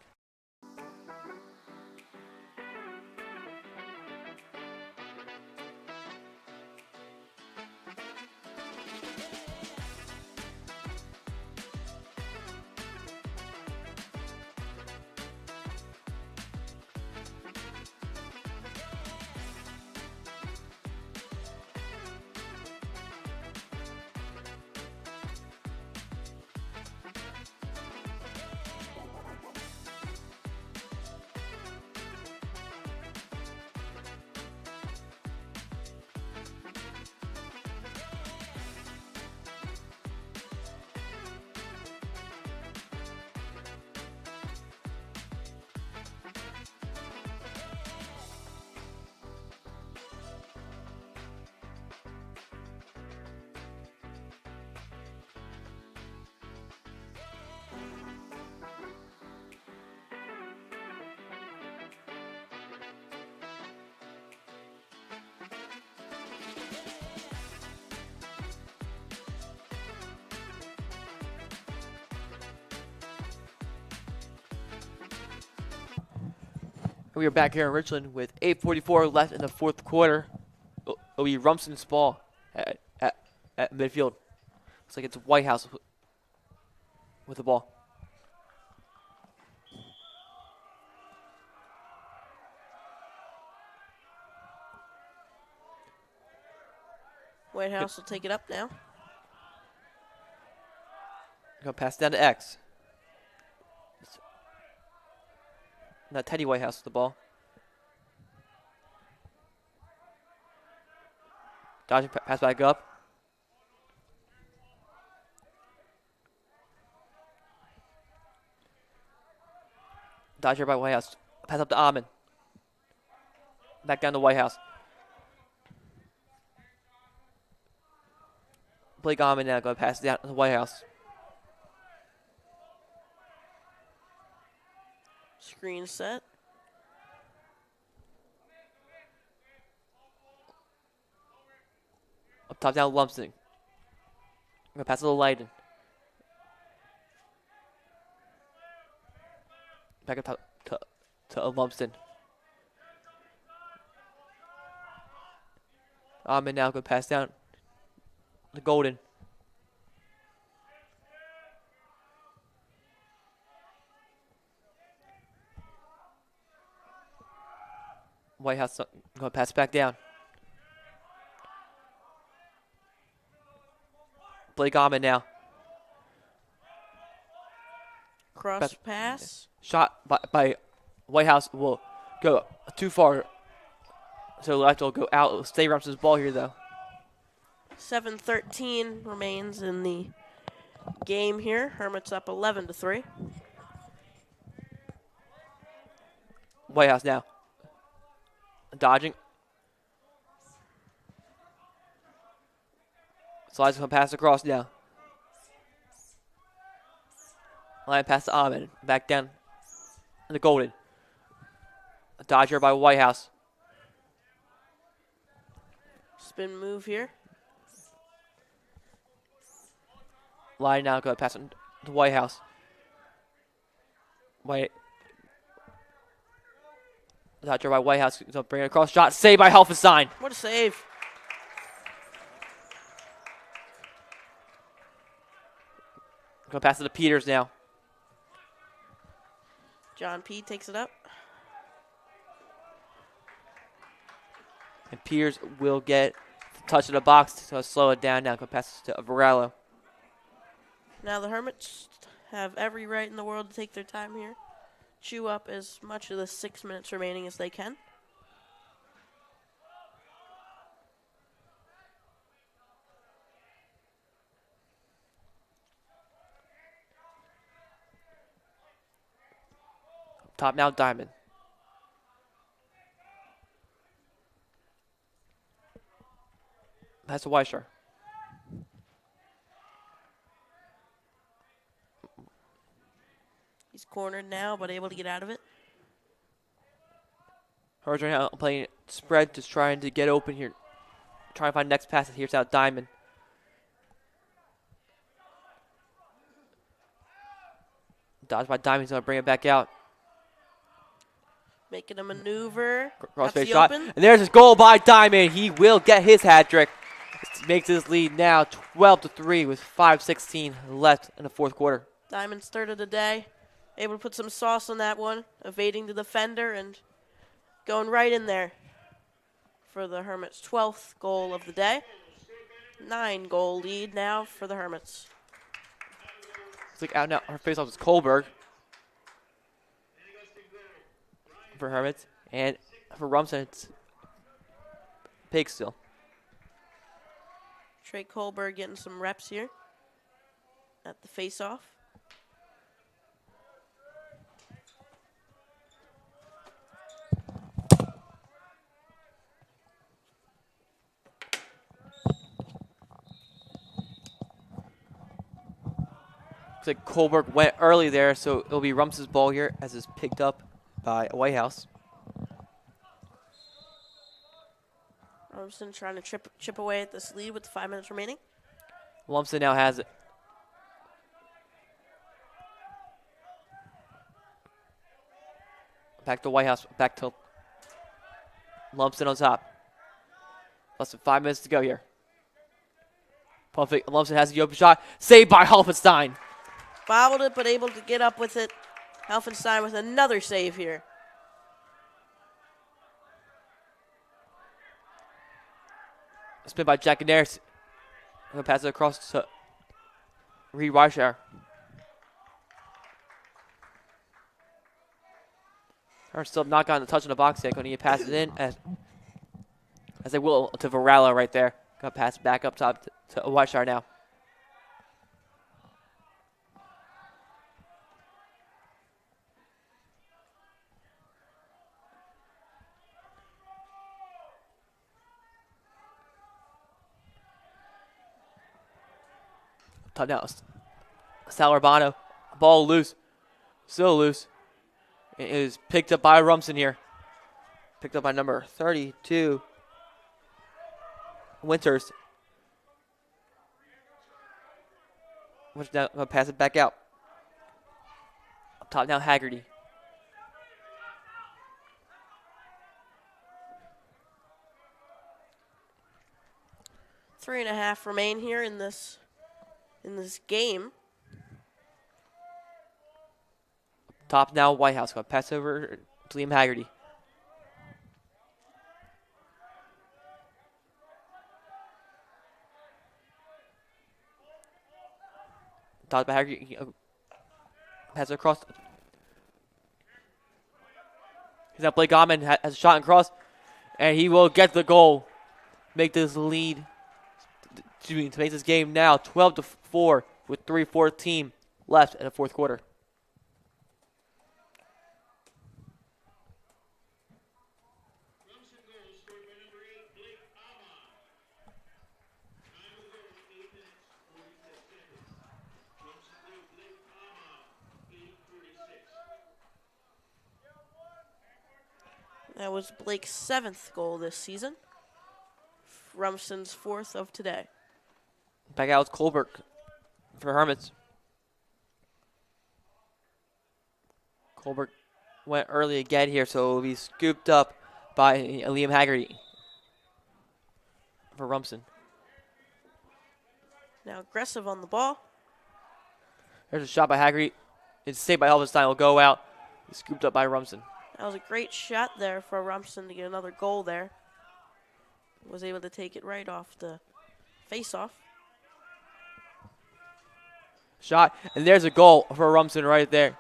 We are back here in Richland with 8:44 left in the fourth quarter. It'll be Rumson's ball at midfield. Looks like it's White House with the ball. White House will take it up now. Gonna pass down to X. Now Teddy Whitehouse with the ball. Dodging, pass back up. Dodger by Whitehouse. Pass up to Ahmed. Back down to Whitehouse. Blake Ahmed now going to pass it down to the Whitehouse. Screen set. Up top down Lumsden. I'm going to pass it to Leiden. Back up top to Lumsden. Ahmed now going to pass down to Golden. Whitehouse going to pass back down. Blake Ahmed now. Cross pass. Shot by Whitehouse will go too far. So left will go out. It'll stay Rumson's ball here though. 7:13 remains in the game here. Hermits up 11-3. Whitehouse now. Dodging. Slides going to pass across now. Line pass to Ahmed. Back down to Golden. A dodge here by Whitehouse. Spin move here. Line now going to pass to Whitehouse. White. Dodge here by Whitehouse. Going to bring it across. Shot saved by Helfenstein. What a save. Going to pass it to Peters now. John P. takes it up. And Peters will get the touch of the box to slow it down now. Going to pass it to Varello. Now the Hermits have every right in the world to take their time here. Chew up as much of the 6 minutes remaining as they can. Top now, Diamond. That's a Weischer. He's cornered now, but able to get out of it. Hermits right now playing spread, just trying to get open here. Trying to find next pass. Here's out Diamond. Dodge by Diamond. He's going to bring it back out. Making a maneuver. Crossface shot. And there's his goal by Diamond. He will get his hat trick. This makes his lead now 12-3 with 5:16 left in the fourth quarter. Diamond's third of the day. Able to put some sauce on that one. Evading the defender and going right in there for the Hermits' 12th goal of the day. 9-goal lead now for the Hermits. It's like out now. Our face-off is Kohlberg for Hermits. And for Rumson, it's Pig still. Trey Kohlberg getting some reps here at the face-off. Looks like Kohlberg went early there, so it'll be Rums's ball here as it's picked up by Whitehouse. Rumson trying to chip away at this lead with 5 minutes remaining. Lumsden now has it. Back to Whitehouse. Back to Lumsden on top. Less than 5 minutes to go here. Perfect. Lumsden has the open shot. Saved by Helfenstein. Bobbled it, but able to get up with it. Helfenstein with another save here. Spin by Jack Adair. I'm going to pass it across to Reed Weishauer. Still not gotten the touch in the box yet. Going to pass it in as they will to Varela right there. Going to pass it back up top to Weishauer now. Now, Salarbano, ball loose, still loose. It is picked up by Rumson here. Picked up by number 32, Winters. Which now gonna pass it back out. Up top now, Haggerty. Three and a half remain here in this game. Top now, Whitehouse. Going to pass over to Liam Haggerty. Top by Haggerty. Pass it across. He's now Blake Gottman has a shot and cross. And he will get the goal. Make this lead. To make this game now 12-4 with 3:14 left in the fourth quarter. That was Blake's 7th goal this season. Rumson's 4th of today. Back out with Colbert for Hermits. Colbert went early again here, so it will be scooped up by Liam Haggerty for Rumson. Now aggressive on the ball. There's a shot by Haggerty. It's saved by Helvenstein. Will go out. It's scooped up by Rumson. That was a great shot there for Rumson to get another goal there. Was able to take it right off the face-off. Shot, and there's a goal for Rumson right there.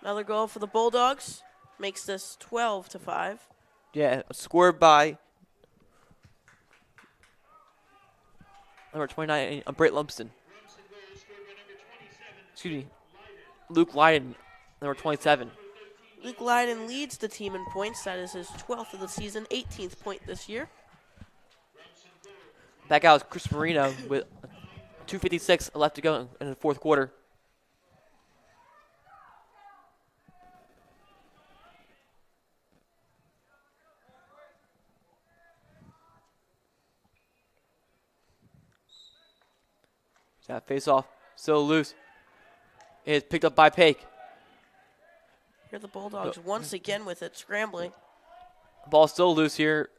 Another goal for the Bulldogs. Makes this 12-5. Yeah, scored by number 29, Britt Lumpston. Excuse me, Luke Lyden, number 27. Luke Lyden leads the team in points. That is his 12th of the season, 18th point this year. Back out is Chris Marino with 2:56 left to go in the fourth quarter. That face off, still loose. It's picked up by Pake. Here the Bulldogs once again with it, scrambling. Ball still loose here.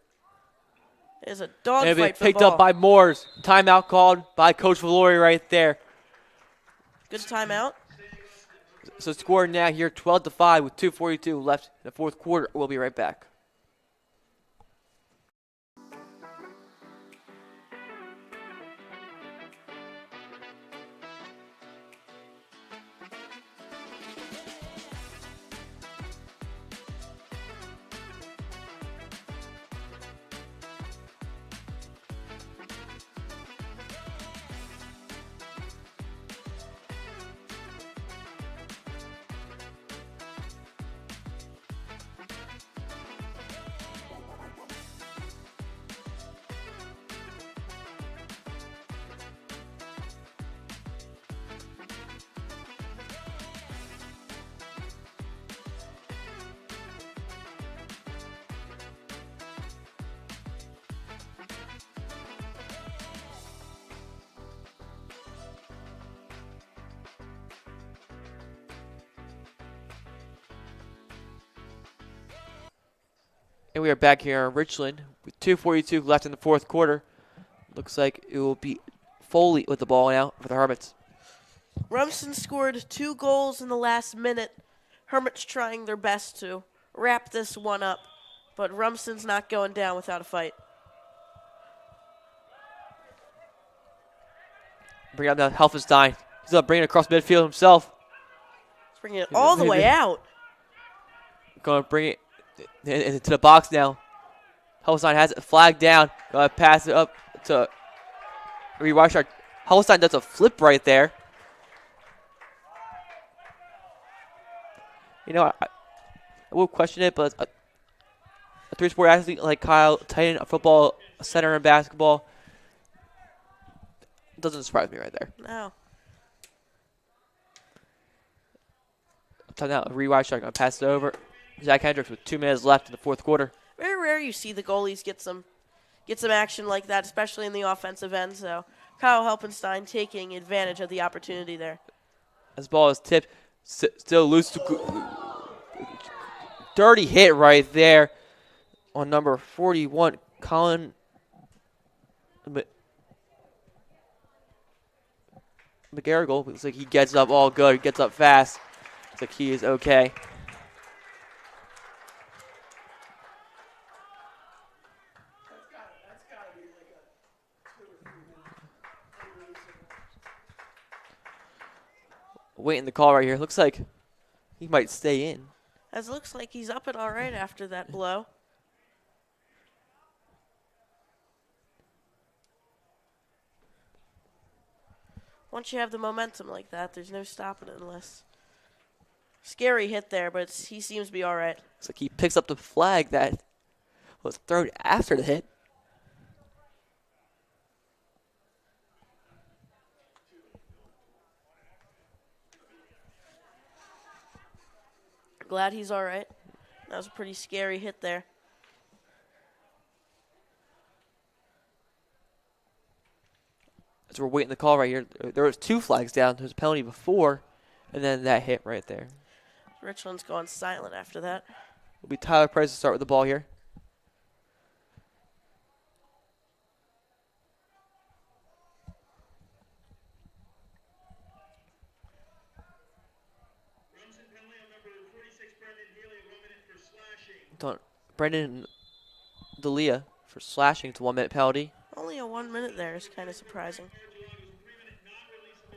There's a dogfight for the ball. Picked up by Moores. Timeout called by Coach Valori right there. Good timeout. So score now here, 12-5 with 2:42 left in the fourth quarter. We'll be right back. And we are back here in Richland with 2:42 left in the fourth quarter. Looks like it will be Foley with the ball now for the Hermits. Rumson scored 2 goals in the last minute. Hermits trying their best to wrap this one up, but Rumson's not going down without a fight. Bring up now Helfenstein. He's up bringing it across midfield himself. He's bringing it all the way out. Going to bring it into the box now. Helfenstein has it flagged down. Going to pass it up to Rewashard. Helfenstein does a flip right there. You know, I will question it, but a three-sport athlete like Kyle, tight end, a football, a center in basketball, doesn't surprise me right there. No. Now, Rewashard going to pass it over. Zach Hendricks with 2 minutes left in the fourth quarter. Very rare you see the goalies get some action like that, especially in the offensive end. So Kyle Helfenstein taking advantage of the opportunity there. This ball is tipped, still loose. Dirty hit right there on number 41, Colin McGarrigle. Looks like he gets up all good. He gets up fast. Looks like he is okay. Waiting the call right here. Looks like he might stay in. As it looks like he's up and all right after that blow. Once you have the momentum like that, there's no stopping it unless. Scary hit there, but he seems to be all right. Looks like he picks up the flag that was thrown after the hit. glad he's all right. That was a pretty scary hit there. As we're waiting the call right here, there was 2 flags down. There was a penalty before, and then that hit right there. Richland's gone silent after that. It'll be Tyler Price to start with the ball here. Brendan D'Elia for slashing. It's a 1-minute penalty. Only a 1 minute there is kind of surprising.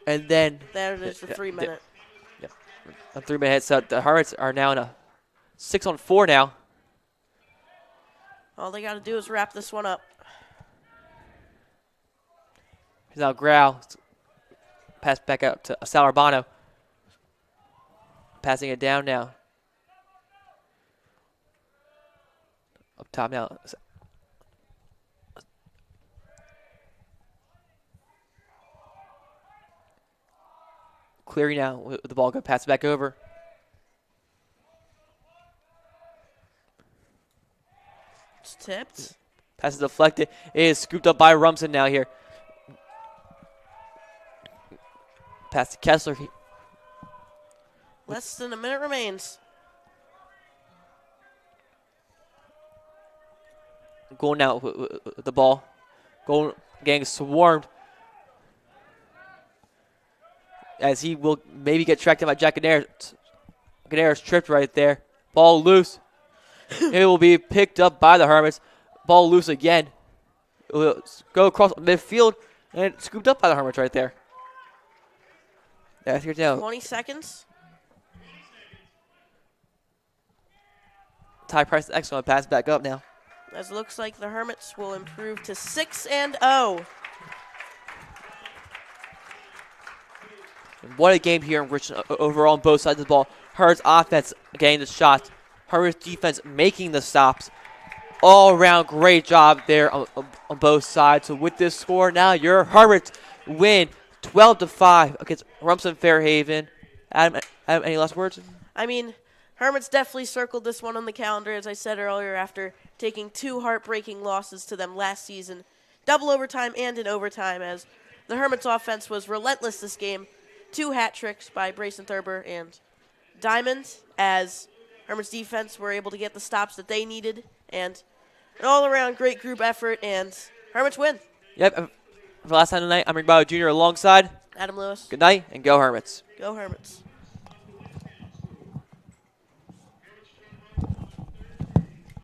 And then there it is, the 3 minute. Yep. A 3-minute hit. So the Hermits are now in a 6-on-4 now. All they got to do is wrap this one up. Here's now Grau. Pass back out to Sal Urbano. Passing it down now. Up top now. Cleary now with the ball. Good pass it back over. It's tipped. Pass is deflected. It is scooped up by Rumson now here. Pass to Kessler. Less than a minute remains. Going now with the ball. Getting swarmed. As he will maybe get tracked down by Jack Canaris. Canaris tripped right there. Ball loose. It will be picked up by the Hermits. Ball loose again. It will go across midfield and scooped up by the Hermits right there. That's here now. 20 seconds. Ty Price, excellent pass back up now. As it looks like the Hermits will improve to 6-0. And what a game here in Richmond overall on both sides of the ball. Hermits offense getting the shots. Hermits defense making the stops. All around great job there on both sides. So with this score now, your Hermits win 12-5 against Rumson-Fair Haven. Adam, any last words? I mean, Hermits definitely circled this one on the calendar, as I said earlier, after taking 2 heartbreaking losses to them last season. Double overtime and in overtime, as the Hermits offense was relentless this game. 2 hat tricks by Brayson Thurber and Diamond, as Hermits defense were able to get the stops that they needed, and an all-around great group effort, and Hermits win. Yep. For the last time tonight, I'm Rick Bauer Jr. alongside Adam Lewis. Good night, and go Hermits. Go Hermits.